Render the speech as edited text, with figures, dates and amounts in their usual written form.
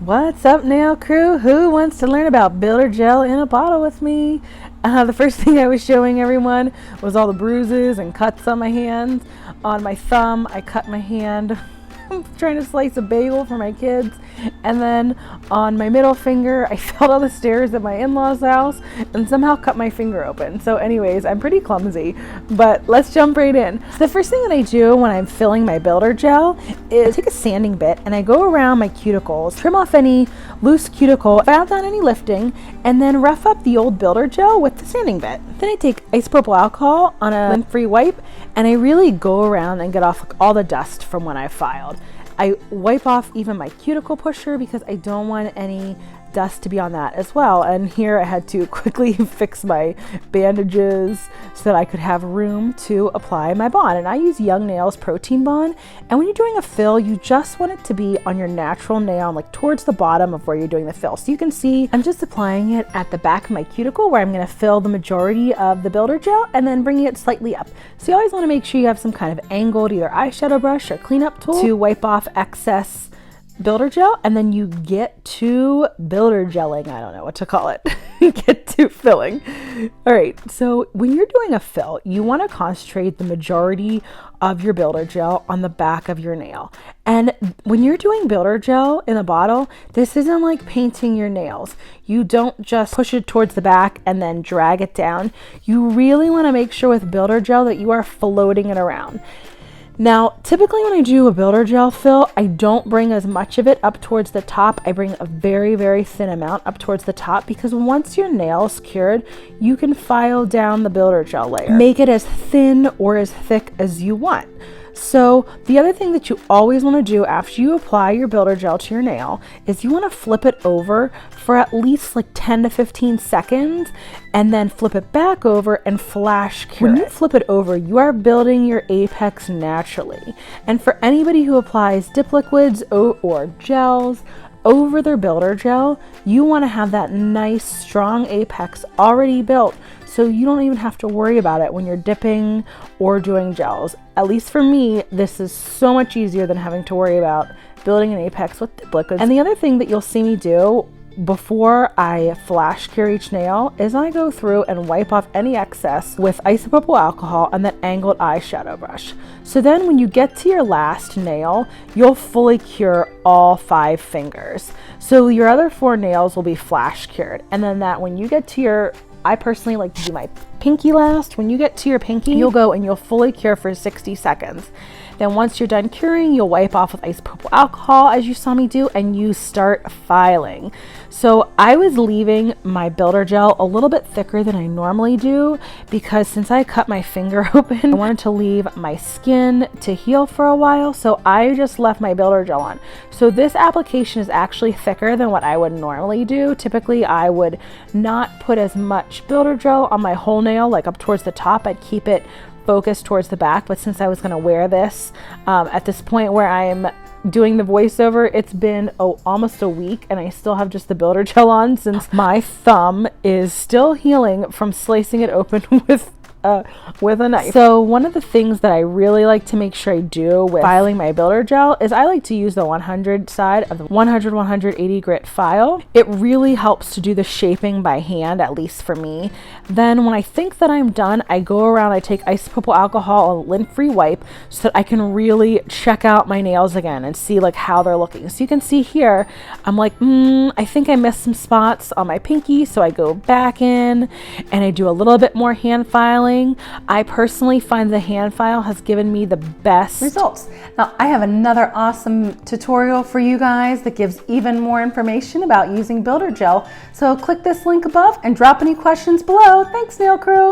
What's up, nail crew? Who wants to learn about builder gel in a bottle with me? The first thing I was showing everyone was all the bruises and cuts on my hands. On my thumb, I cut my hand trying to slice a bagel for my kids. And then on my middle finger, I fell down the stairs at my in-laws' house and somehow cut my finger open. So anyways, I'm pretty clumsy, but let's jump right in. So the first thing that I do when I'm filling my builder gel is take a sanding bit and I go around my cuticles, trim off any loose cuticle, if I haven't done any lifting, and then rough up the old builder gel with the sanding bit. Then I take isopropyl alcohol on a lint-free wipe and I really go around and get off like all the dust from when I filed. I wipe off even my cuticle pusher because I don't want any dust to be on that as well. And here I had to quickly fix my bandages so that I could have room to apply my bond. And I use Young Nails Protein Bond. And when you're doing a fill, you just want it to be on your natural nail, like towards the bottom of where you're doing the fill. So you can see I'm just applying it at the back of my cuticle where I'm going to fill the majority of the builder gel and then bringing it slightly up. So you always want to make sure you have some kind of angled either eyeshadow brush or cleanup tool to wipe off excess builder gel, and then you get to builder gelling. I don't know what to call it. Get to filling. All right, so when you're doing a fill, you want to concentrate the majority of your builder gel on the back of your nail. And when you're doing builder gel in a bottle, this isn't like painting your nails. You don't just push it towards the back and then drag it down. You really want to make sure with builder gel that you are floating it around. Now, typically when I do a builder gel fill, I don't bring as much of it up towards the top. I bring a very, very thin amount up towards the top because once your nail is cured, you can file down the builder gel layer. Make it as thin or as thick as you want. So the other thing that you always want to do after you apply your builder gel to your nail is you want to flip it over for at least like 10 to 15 seconds and then flip it back over and flash cure it. When you flip it over, you are building your apex naturally. And for anybody who applies dip liquids or gels over their builder gel, you want to have that nice strong apex already built so you don't even have to worry about it when you're dipping or doing gels. At least for me, this is so much easier than having to worry about building an apex with dip liquids. And the other thing that you'll see me do before I flash cure each nail is I go through and wipe off any excess with isopropyl alcohol and that angled eyeshadow brush. So then when you get to your last nail, you'll fully cure all 5 fingers. So your other 4 nails will be flash cured. And then that when you get to your, I personally like to do my pinky last. When you get to your pinky, you'll go and you'll fully cure for 60 seconds. Then once you're done curing, you'll wipe off with isopropyl alcohol as you saw me do, and you start filing. So I was leaving my builder gel a little bit thicker than I normally do because since I cut my finger open, I wanted to leave my skin to heal for a while. So I just left my builder gel on. So this application is actually thicker than what I would normally do. Typically, I would not put as much builder gel on my whole nail, like up towards the top. I'd keep it focused towards the back, but since I was going to wear this at this point where I'm doing the voiceover, it's been almost a week and I still have just the builder gel on since my thumb is still healing from slicing it open with a knife. So one of the things that I really like to make sure I do with filing my builder gel is I like to use the 100 side of the 100-180 grit file. It really helps to do the shaping by hand, at least for me. Then when I think that I'm done, I go around, I take isopropyl alcohol, a lint-free wipe, so that I can really check out my nails again and see like how they're looking. So you can see here, I'm like, I think I missed some spots on my pinky. So I go back in and I do a little bit more hand filing. I personally find the hand file has given me the best results. Now I have another awesome tutorial for you guys that gives even more information about using builder gel. So click this link above and drop any questions below. Thanks, nail crew.